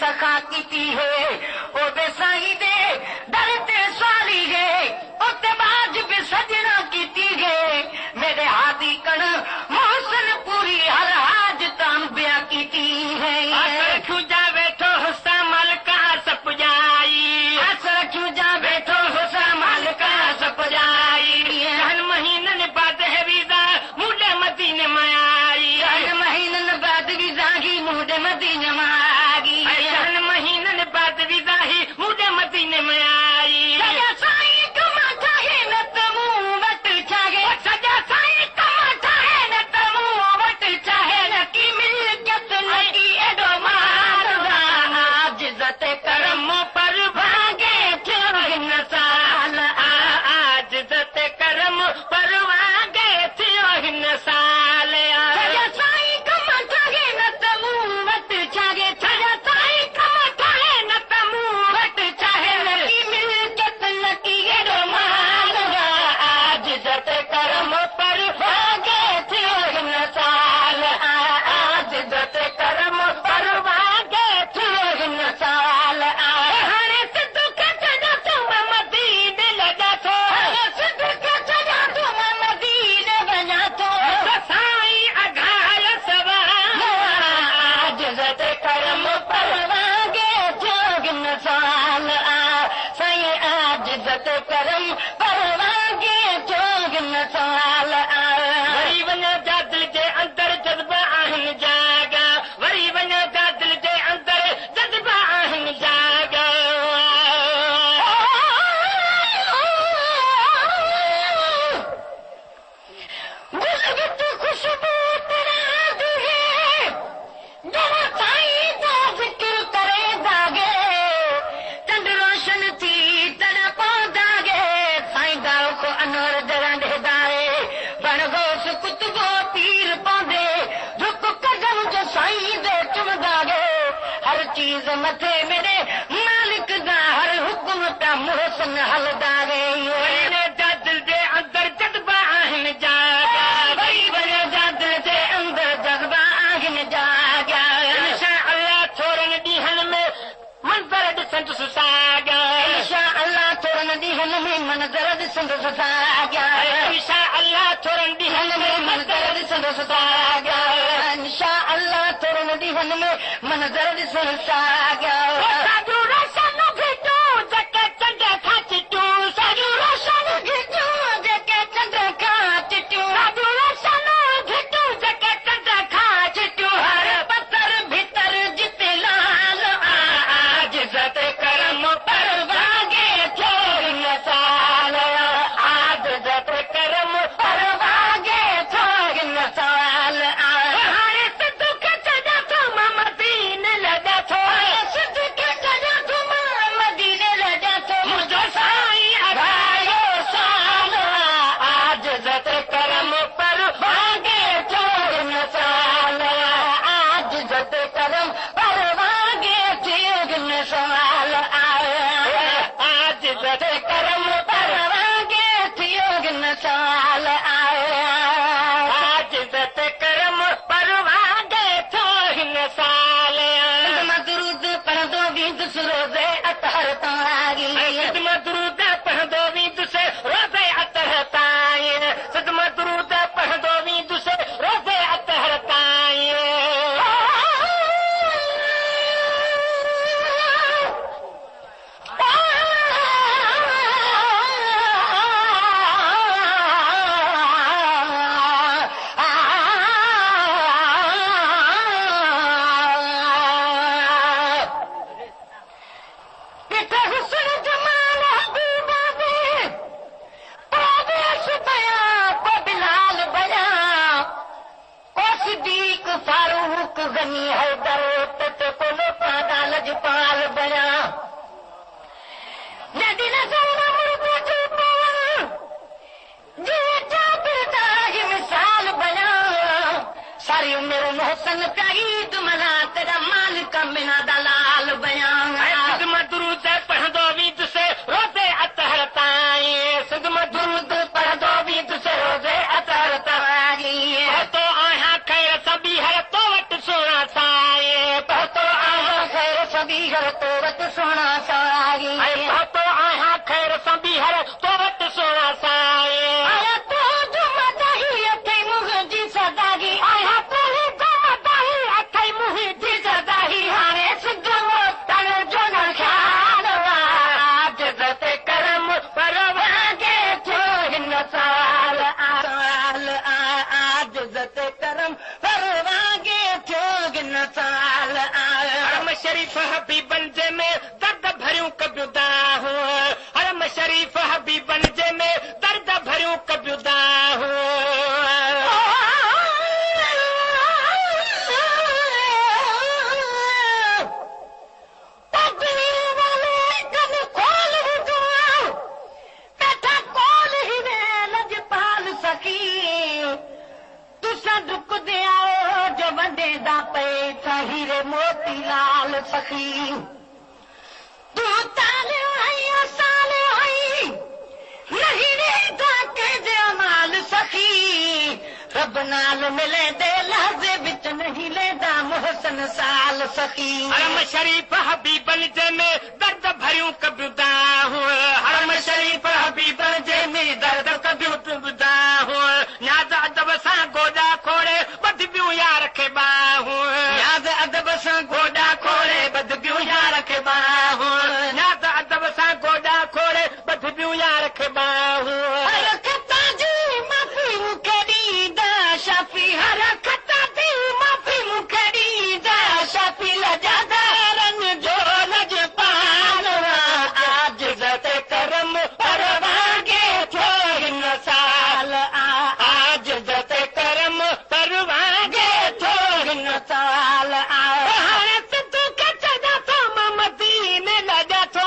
सखा की है ओ बे साईं दे दर ते स्वाली है उते बाज भी सजना की है मेरे हादी कण मोहसन पूरी हर हाज तान बिया की है खुजा बैठो हुस्सा मलका सप जाई असर खुजा बैठो हुस्सा मलका सप जाई हन महीनन बाद है वीजा मुझे मदीने में आई हन महीनन बाद वीजा ही मुझे मदीने में मुझे मदीने में आई साईं कमाता है न तमू वट चाहे सजा साईं कमाता है न तमू वट चाहे न की मिल्कियत न की एडो मारदा आज इज्जत करम पर भागे थियो हिन साल आज इज्जत करम पर भागे थियो हिन साल सजा साईं कमाता है न तमू वट चाहे सजा साईं कमाता है न तमू चीज मथे मेरे मालिक दा हर हुक्म ता मोहसन हलदा गई दिल दे अंदर जज्बा आहिन जागा वही बने दिल दे अंदर जज्बा आहिन जागा इंशाअल्लाह थोरन दीहन में मंजर ॾिसण सुसागा इंशाअल्लाह थोरन दीहन में मंजर ॾिसण सुसागा इंशाअल्लाह थोरन दीहन में मंजर ॾिसण सुसागा इंशाअल्लाह थोरन दीहन में मंजर ॾिसण सागा साधू रोशन घिटू जेके चंड खां चिटू साधू रोशन घिटू जेके चंड खां चिटू साधू रोशन घिटू जेके चंड खां चिटू हर पत्थर भीतर जिते लाल आज इज्जत करम पर भागे छोड़ साल आज इज्जत करम पर भागे छोड़ साल हाणे सिद्धू खे छॾिया थो मां मदीने लॻा थो सिद्ध के सजा तुम मदीने लगा तो मुंहिंजो साईं अघायो साल आज इज्जत करम पर भागे छोड़ साल आज इज्जत करम पर भागे छोड़ साल आज इज्जत करम पर भागे छोड़ साल आज इज्जत करम पर भागे थो हिन साल मदरूद पढ़ंदो भी रोज़े अतहर तागी मदरूद पढ़ंदो बि दुसे रोज़े अतहर ताईं मदरूद पढ़ंदो बि दुसे रोज़े अतहर ताईं फारूक गनी हैदर ते कोलो पादा लजपाल बना नदी नजर मुर्दे जी जाबिर दा ही मिसाल बना सर सारी उम्र मोहसन प्याई तुमला तेरा माल का बिना दलाल बयान खिदमत दुरूद पढ़ दो वीद से रोजे अतहर ताई खिदमत दुरूद पढ़ दो वीद से रोजे अतहर ताई तो आया खैर सभी हर तो वट सोना साए तो आया खैर सभी घर तो वत सोना सारी तो आया खैर सभी हर तो वट सोना साए आया तो जो मदाही अथे मुझी सदागी आया तो जो मदाही अथे मुझी सदाही हाने सिद्धो तन जो न ख्याल जत करम परवागे जो हिन साल आज जत करम परवागे जो हिन साल हरम शरीफ हबीबन जे में दर्द भरियूं कब्युदा हो हरम शरीफ हबीबन जे में दर्द भरियूं कब्युदा हो हीरे मोती लाल सखी तू ताले आई साले आई नहीं रहता के जमाल सखी रब नाल मिले दे लहजे बिच नहीं लेदा मोहसन साल सखी हरम शरीफ हबीबन जे में दर्द भरियूं कब्युदा हो हरम शरीफ हबीबन जे में दर्द कब्युदा हो न्याज़ अदब सां गोॾा खोड़े बद बियूं यार खे बाहूं याद अदब सां गोॾा खोड़े बद बियूं यार खे बाहूं न्याज़ अदब सां गोॾा खोड़े बद बियूं यार खे बाहूं हरकता जी माफ़ी मूंखे ॾींदा शाफ़ी हरकता जी माफ़ी मूंखे ॾींदा शाफ़ी लजादारनि जो लजपाल आज जत करम परवागे थियो हिन साल आज जत करम परवागे थियो हिन साल हाणे सिद्ध खे चञा थो मदीने लॼा थो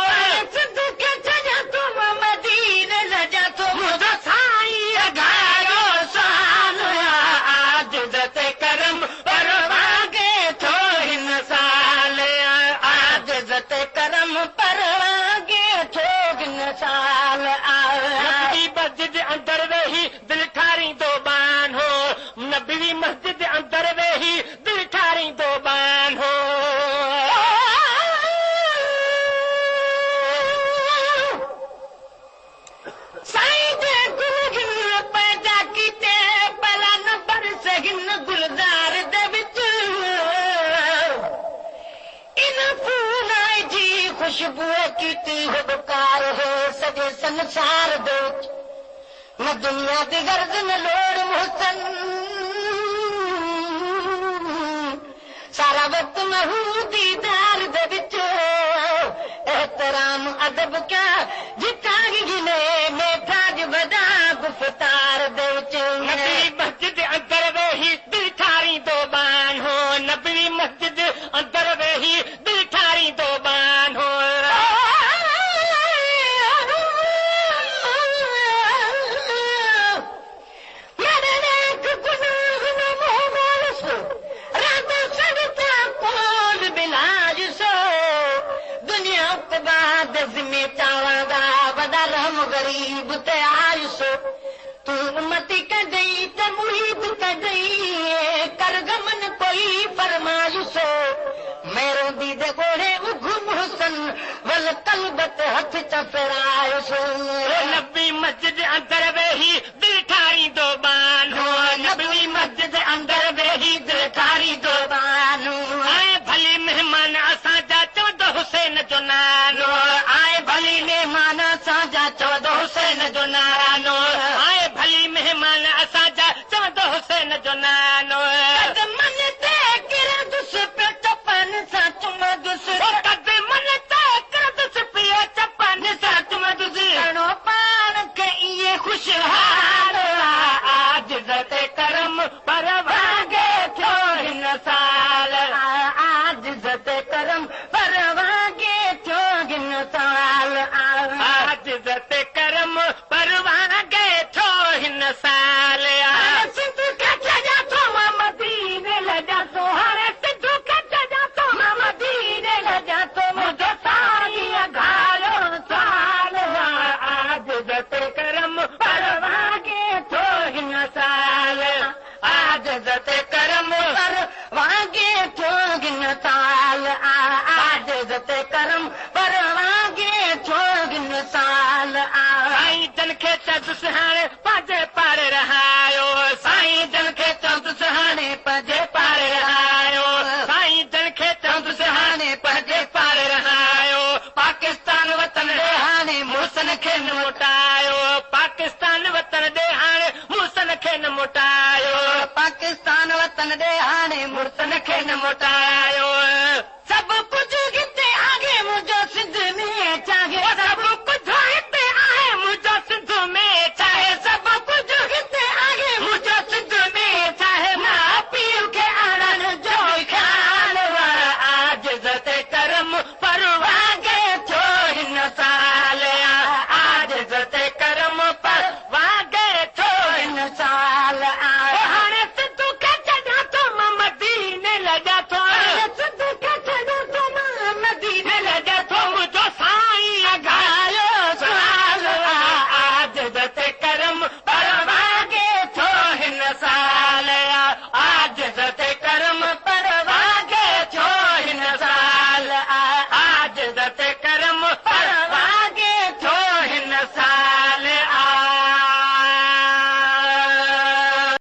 सिद्ध खे चञा थो मदीने लॼा थो मुंहिंजो साईं अघारो साल आज जत करम परवागे थियो हिन साल आज जत करम परवागे थियो हिन साल नबी मस्जिद अंदर वेही दिल ठारींदो बान हो नबी मस्जिद अंदर वेही दिल ठारींदो बान हो साईं जे गुल गिल पैदा कीते भला न बरस हिन गुलजार दे विच इन फूलां जी खुशबू कीती हुबकार हो सॼे संसार दे विच न दुनिया दी गर्ज न लोड़ मोहसन सारा वक्त महू दीदार दे विच एहतराम अदब क्या जितागी गिने मेठाज वदा गुफ्तार दे विच नबी मस्जिद अंदर वेही दिल ठारींदो बान हो नबी मस्जिद अंदर वेही दिल ठारींदो बान हो गरीब ते आयुसो तू उम्मती कदई ते मुहीब कदई कर गमन कोई फरमायुसो मेरो दीदे गोड़े उघ मुहसन वल तलबत हथ चफरायुसो नबी मस्जिद अंदर वेही दिल ठारींदो बान हो नबी मस्जिद अंदर वेही दिल ठारींदो बान हो आए भली मेहमान असां जा चवंदो हुसैन जो नालो आए भली मेहमान साजा चवंदो हुसैन जो नालो आए भली मेहमान असां जा चवंदो हुसैन जो नालो मन ते किरदुस पे चपन सा चुमदुस मन ते किरदुस पियो चपन सा चुमदुस कणो पाण के ये खुशहाल आज जत करम परवागे थियो हिन साल आज जत करम परवागे थियो हिन साल आज जत करम परवागे थियो हिन साल सिंध का चजा थो मदी ते करम पर वागे जोगिन साल साईं जन खे चंद सुहाणे पंहिंजे पारे रहायो साईं जन खे चंद सुहाणे पंहिंजे पारे रहायो साईं जन खे चंद सुहाणे पंहिंजे पारे रहायो पाकिस्तान वतन ॾे हाणे मुड़सन खे न मोटायो पाकिस्तान वतन ॾे हाणे मुड़सन खे न मोटायो पाकिस्तान वतन ॾे हाणे मुड़सन खे न मोटायो सभु